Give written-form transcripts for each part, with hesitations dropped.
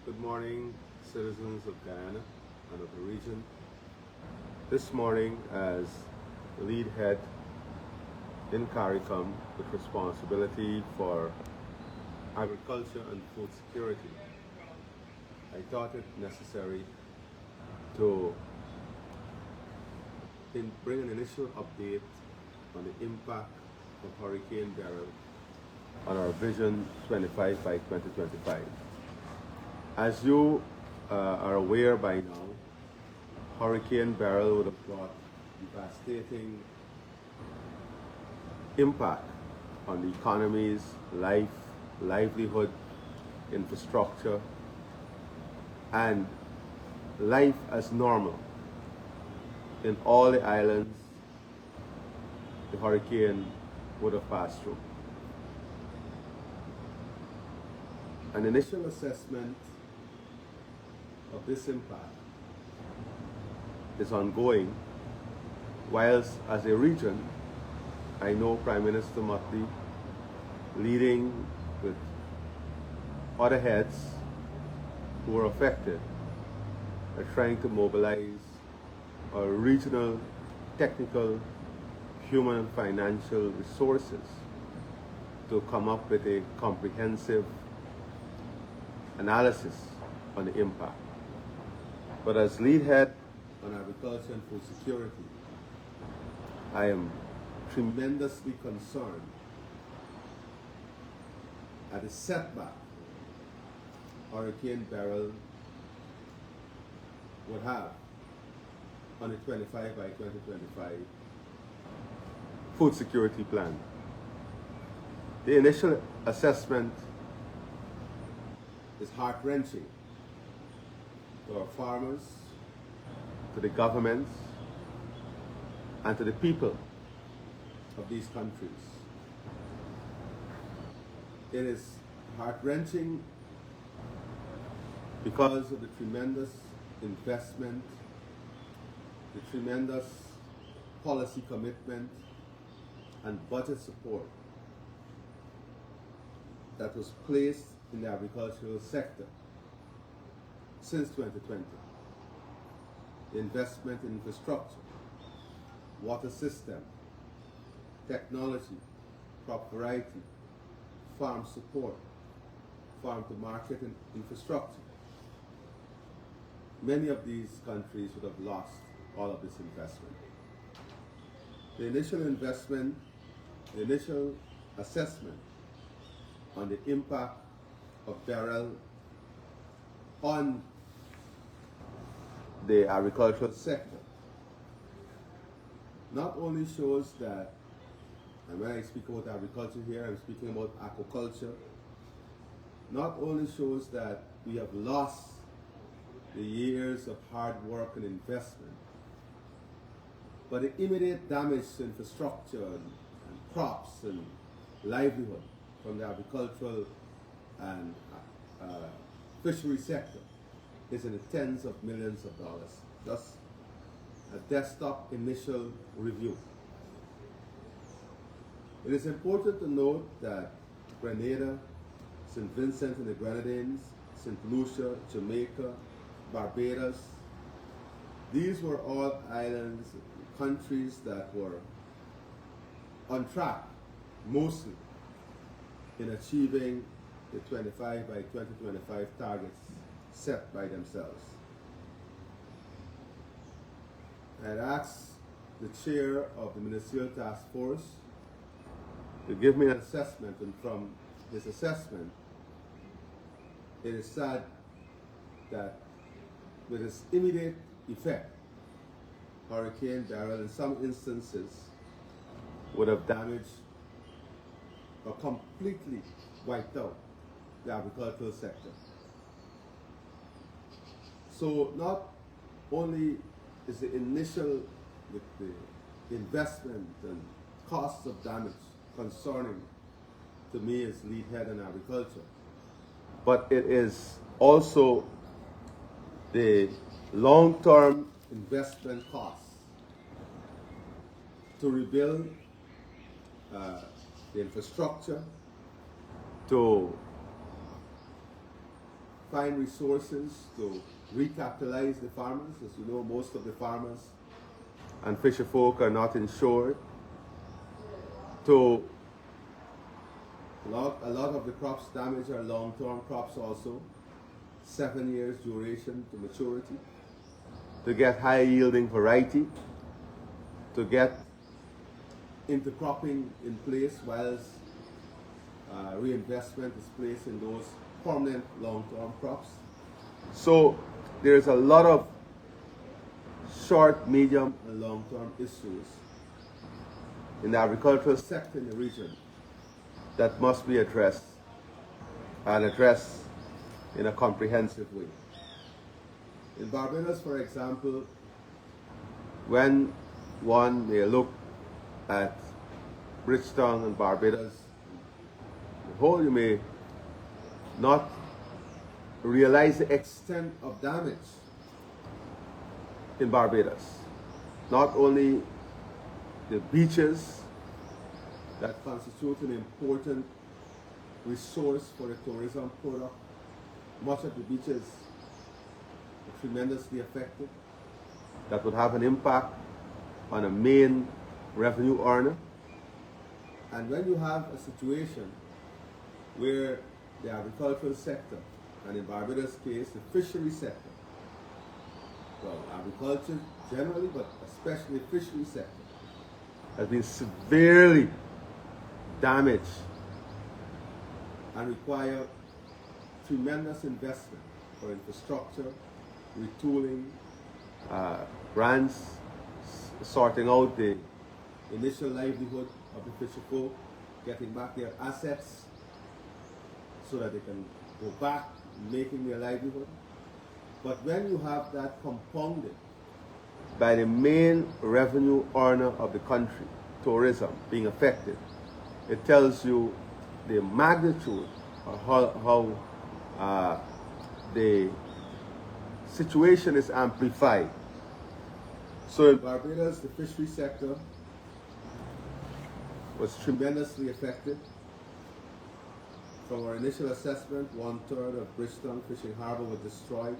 Good morning, citizens of Guyana and of the region. This morning, as lead head in CARICOM with responsibility for agriculture and food security, I thought it necessary to bring an initial update on the impact of Hurricane Beryl on our Vision 25 by 2025. As you are aware by now, Hurricane Beryl would have brought devastating impact on the economies, livelihood, infrastructure, and life as normal in all the islands the hurricane would have passed through. An initial assessment of this impact is ongoing, whilst as a region, I know Prime Minister Motley, leading with other heads who were affected, are trying to mobilize our regional, technical, human and financial resources to come up with a comprehensive analysis on the impact. But as lead head on agriculture and food security, I am tremendously concerned at the setback Hurricane Beryl would have on the 25 by 2025 food security plan. The initial assessment is heart-wrenching to our farmers, to the governments, and to the people of these countries. It is heart-wrenching because of the tremendous investment, the tremendous policy commitment and budget support that was placed in the agricultural sector since 2020. The investment in infrastructure, water system, technology, crop variety, farm support, farm to market and infrastructure. Many of these countries would have lost all of this investment. The initial investment, the initial assessment on the impact of Beryl on the agricultural sector not only shows that, and when I speak about agriculture here, I'm speaking about aquaculture, not only shows that we have lost the years of hard work and investment, but the immediate damage to infrastructure and crops and livelihood from the agricultural and fishery sector is in the tens of millions of dollars. Just a desktop initial review. It is important to note that Grenada, St. Vincent and the Grenadines, St. Lucia, Jamaica, Barbados, these were all islands, countries that were on track, mostly, in achieving the 25 by 2025 targets set by themselves. I had asked the chair of the Ministerial Task Force to give me an assessment, and from his assessment, it is sad that with its immediate effect, Hurricane Beryl in some instances would have damaged or completely wiped out the agricultural sector. So not only is the initial the investment and costs of damage concerning to me as lead head in agriculture, but it is also the long-term investment costs to rebuild the infrastructure, to find resources to recapitalize the farmers. As you know, most of the farmers and fisher folk are not insured. To a lot of the crops damaged are long-term crops also, 7 years duration to maturity. To get high-yielding variety, to get intercropping in place whilst reinvestment is placed in those permanent long-term crops. So there's a lot of short, medium, and long-term issues in the agricultural sector in the region that must be addressed, and addressed in a comprehensive way. In Barbados, for example, when one may look at Bridgetown and Barbados, the whole, you may not realize the extent of damage in Barbados. Not only the beaches that constitute an important resource for the tourism product, much of the beaches are tremendously affected. That would have an impact on a main revenue earner. And when you have a situation where the agricultural sector, and in Barbados' case, the fishery sector, well, agriculture generally, but especially the fishery sector, has been severely damaged and require tremendous investment for infrastructure, retooling, grants, sorting out the initial livelihood of the fisher folk, getting back their assets so that they can go back making their livelihood. But when you have that compounded by the main revenue earner of the country, tourism, being affected, it tells you the magnitude of how the situation is amplified. So in Barbados, the fishery sector was tremendously affected. From our initial assessment, 1/3 of Bridgetown Fishing Harbour was destroyed.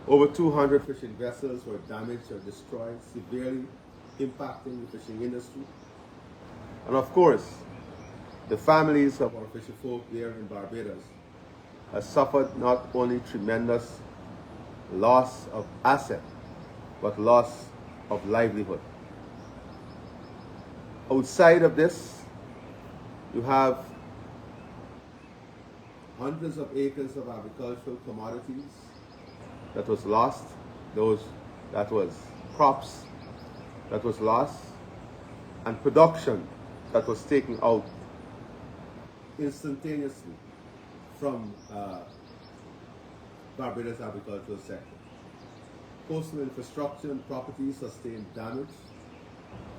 Over 200 fishing vessels were damaged or destroyed, severely impacting the fishing industry. And of course, the families of our fisher folk there in Barbados have suffered not only tremendous loss of asset, but loss of livelihood. Outside of this, you have hundreds of acres of agricultural commodities that was lost, that was crops that was lost, and production that was taken out instantaneously from Barbados agricultural sector. Coastal infrastructure and property sustained damage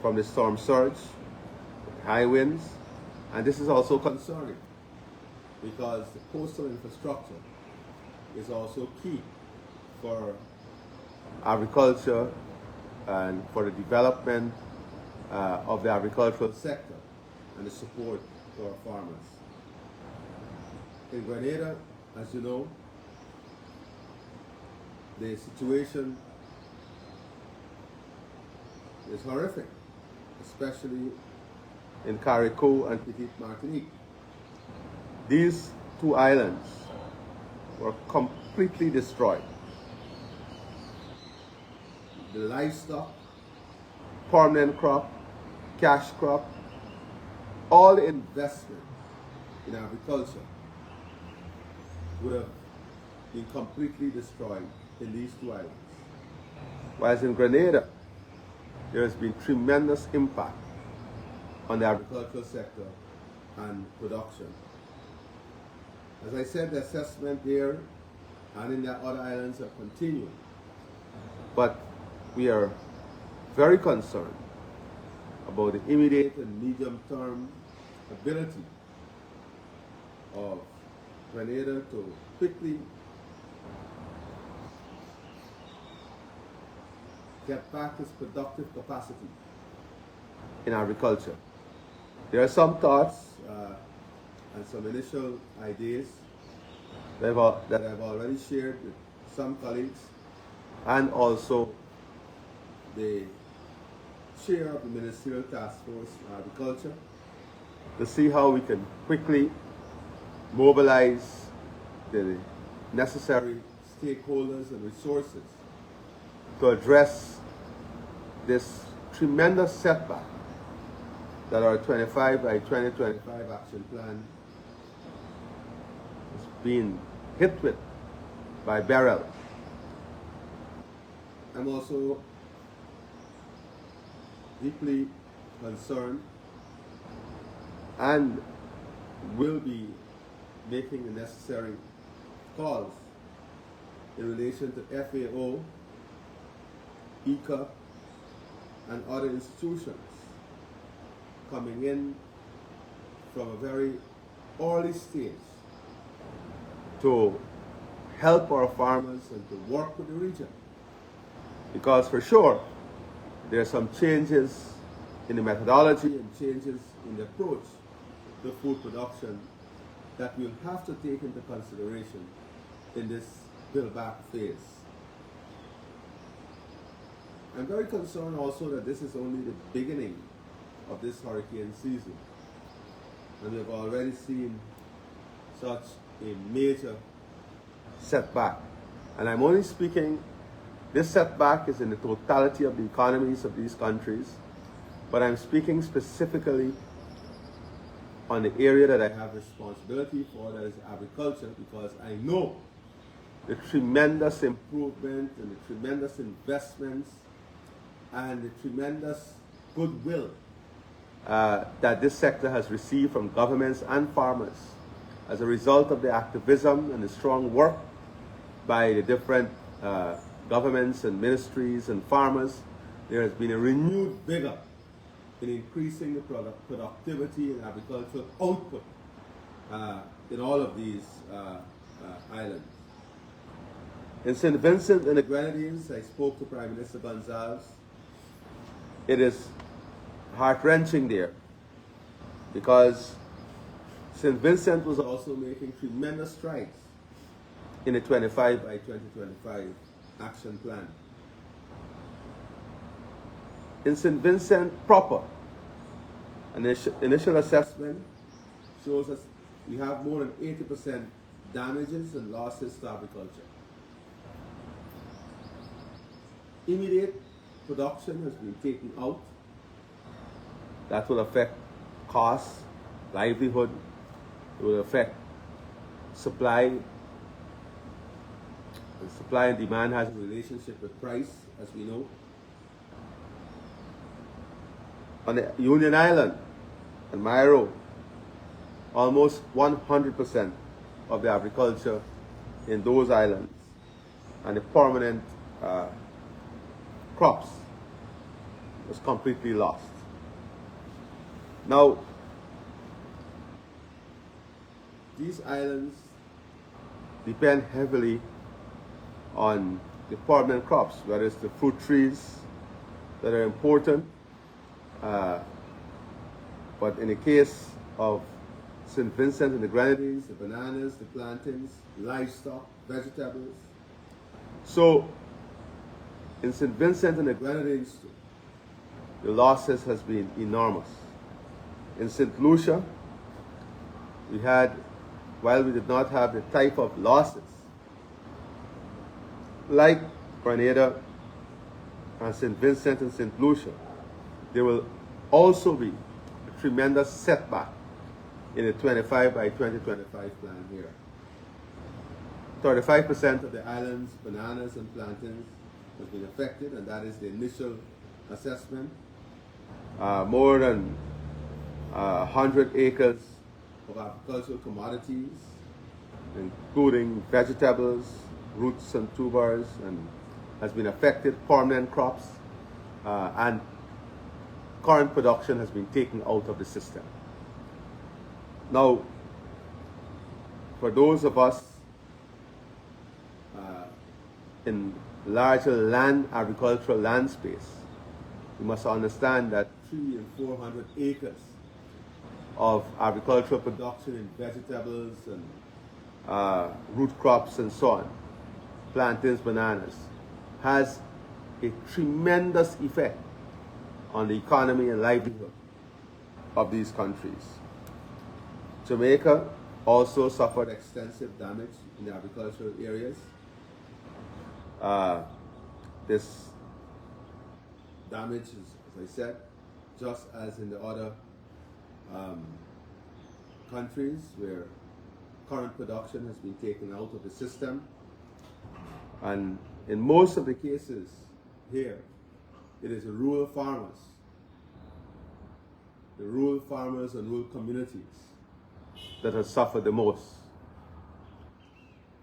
from the storm surge, high winds, and this is also concerning because the coastal infrastructure is also key for agriculture and for the development of the agricultural sector and the support to our farmers. In Grenada, as you know, the situation is horrific, especially in Carriacou and Petite Martinique. These two islands were completely destroyed. The livestock, permanent crop, cash crop, all investment in agriculture would have been completely destroyed in these two islands. Whereas in Grenada, there has been tremendous impact on the agricultural sector and production. As I said, the assessment there and in the other islands are continuing. But we are very concerned about the immediate and medium-term ability of Grenada to quickly get back its productive capacity in agriculture. There are some thoughts and some initial ideas that I've already shared with some colleagues, and also the chair of the Ministerial Task Force on Agriculture, to see how we can quickly mobilize the necessary stakeholders and resources to address this tremendous setback that our 25 by 2025 action plan is being hit with by Beryl. I'm also deeply concerned and will be making the necessary calls in relation to FAO, ECA, and other institutions coming in from a very early stage to help our farmers and to work with the region. Because for sure, there are some changes in the methodology and changes in the approach to food production that we'll have to take into consideration in this build back phase. I'm very concerned also that this is only the beginning of this hurricane season. And we've already seen such a major setback. And I'm only speaking, this setback is in the totality of the economies of these countries, but I'm speaking specifically on the area that I have responsibility for, that is agriculture, because I know the tremendous improvement and the tremendous investments and the tremendous goodwill that this sector has received from governments and farmers as a result of the activism and the strong work by the different governments and ministries and farmers. There has been a renewed vigor in increasing the productivity and agricultural output in all of these islands. In St. Vincent and the Grenadines, I spoke to Prime Minister Gonzalez. It is heart-wrenching there because St. Vincent was also making tremendous strides in the 25 by 2025 action plan. In St. Vincent proper, an initial assessment shows us we have more than 80% damages and losses to agriculture. Immediate production has been taken out. That will affect costs, livelihood. It will affect supply. And supply and demand has a relationship with price, as we know. On the Union Island and Myro, almost 100% of the agriculture in those islands and the permanent crops was completely lost. Now, these islands depend heavily on the permanent crops, whether it's the fruit trees that are important. But in the case of St. Vincent and the Grenadines, the bananas, the plantains, livestock, vegetables. So in St. Vincent and the Grenadines, the losses has been enormous. In St. Lucia, we had, while we did not have the type of losses like Grenada and St. Vincent and St. Lucia, there will also be a tremendous setback in the 25 by 2025 plan here. 35% of the island's bananas and plantains has been affected, and that is the initial assessment. More than 100 acres of agricultural commodities, including vegetables, roots and tubers, and has been affected, permanent crops, and current production has been taken out of the system. Now, for those of us in larger land, agricultural land space, we must understand that 300 and 400 acres of agricultural production in vegetables and root crops and so on, plantains, bananas, has a tremendous effect on the economy and livelihood of these countries. Jamaica also suffered extensive damage in the agricultural areas. This damage is, as I said, just as in the other countries where current production has been taken out of the system. And in most of the cases here, it is the rural farmers and rural communities that have suffered the most.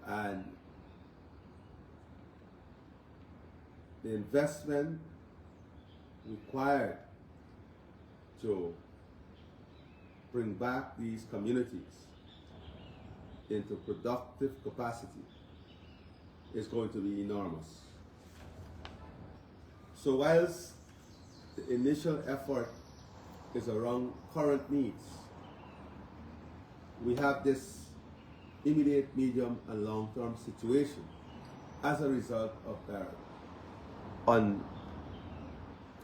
And the investment required to bring back these communities into productive capacity is going to be enormous. So whilst the initial effort is around current needs, we have this immediate, medium, and long-term situation as a result of Beryl on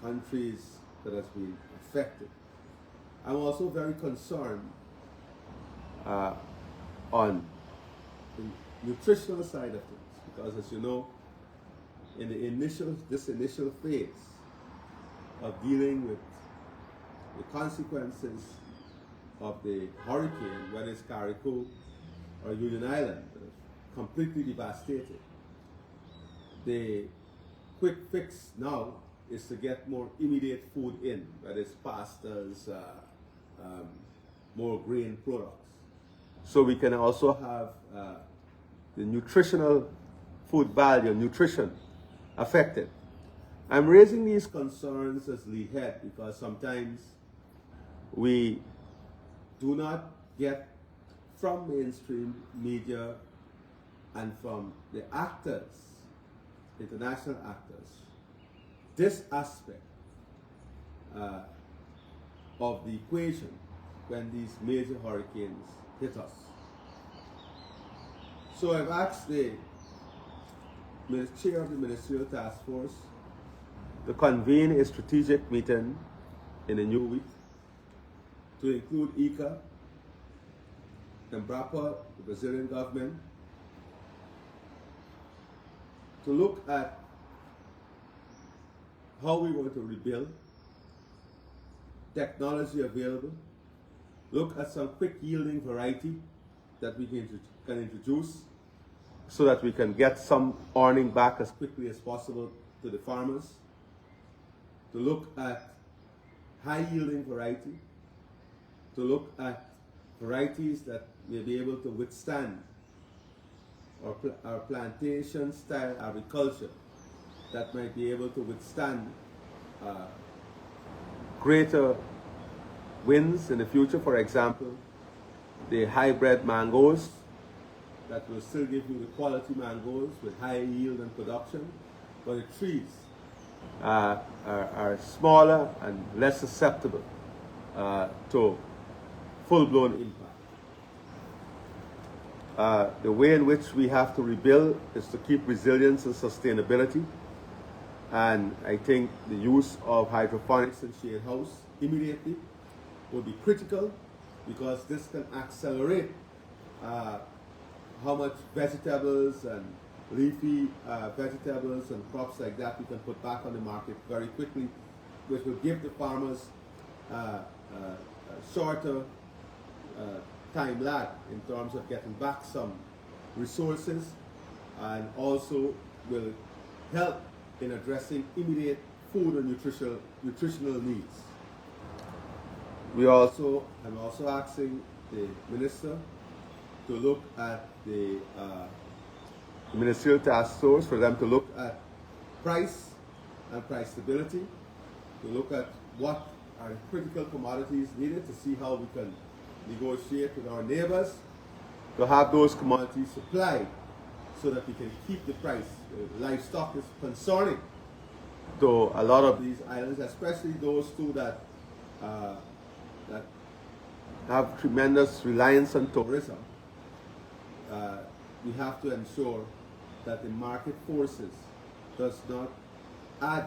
countries that has been affected. I'm also very concerned on the nutritional side of things, because as you know, in this initial phase of dealing with the consequences of the hurricane, whether it's Carriacou or Union Island, completely devastated, the quick fix now is to get more immediate food in, whether it's pastas, more grain products. So we can also have the nutritional food value, nutrition affected. I'm raising these concerns as lead head because sometimes we do not get from mainstream media and from the actors, international actors, this aspect of the equation when these major hurricanes hit us. So I've asked the chair of the Ministerial Task Force to convene a strategic meeting in a new week to include ICA, Embrapa, the Brazilian government, to look at how we want to rebuild, technology available, look at some quick yielding variety that we can introduce so that we can get some earning back as quickly as possible to the farmers, to look at high yielding variety, to look at varieties that may be able to withstand our plantation style agriculture, that might be able to withstand greater winds in the future. For example, the hybrid mangoes that will still give you the quality mangoes with high yield and production, but the trees are smaller and less susceptible to full-blown impact. The way in which we have to rebuild is to keep resilience and sustainability. And I think the use of hydroponics and shade house immediately will be critical, because this can accelerate how much vegetables and leafy vegetables and crops like that we can put back on the market very quickly, which will give the farmers a shorter time lag in terms of getting back some resources, and also will help in addressing immediate food and nutritional needs. I'm also asking the minister to look at the ministerial task force, for them to look at price and price stability, to look at what are critical commodities needed, to see how we can negotiate with our neighbors to have those commodities supplied so that we can keep the price. Livestock is concerning to a lot of these islands, especially those two that have tremendous reliance on tourism. we have to ensure that the market forces does not add,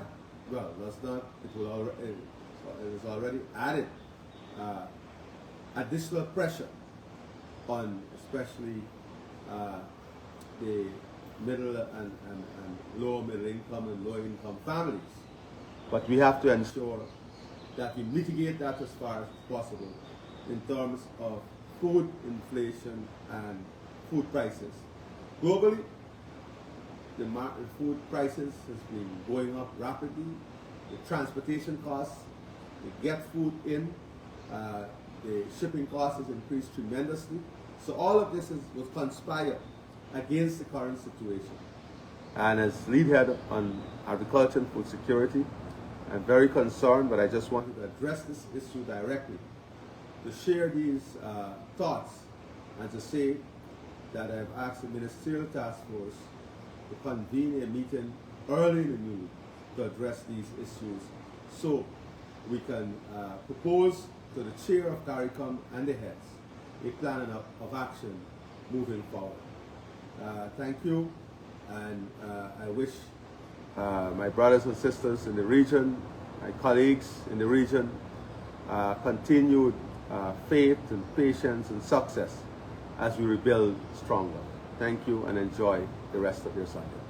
well, does not, it is already added additional pressure on especially the middle and lower middle income and low income families. But we have to ensure that we mitigate that as far as possible in terms of food inflation and food prices. Globally, the food prices has been going up rapidly. The transportation costs to get food in, the shipping costs has increased tremendously. So all of this was conspired against the current situation. And as lead head on agriculture and food security, I'm very concerned, but I just wanted to address this issue directly, to share these thoughts, and to say that I've asked the Ministerial Task Force to convene a meeting early in the new week to address these issues, so we can propose to the chair of CARICOM and the heads a plan of action moving forward. Thank you, and I wish my brothers and sisters in the region, my colleagues in the region, continued faith and patience and success as we rebuild stronger. Thank you, and enjoy the rest of your Sunday.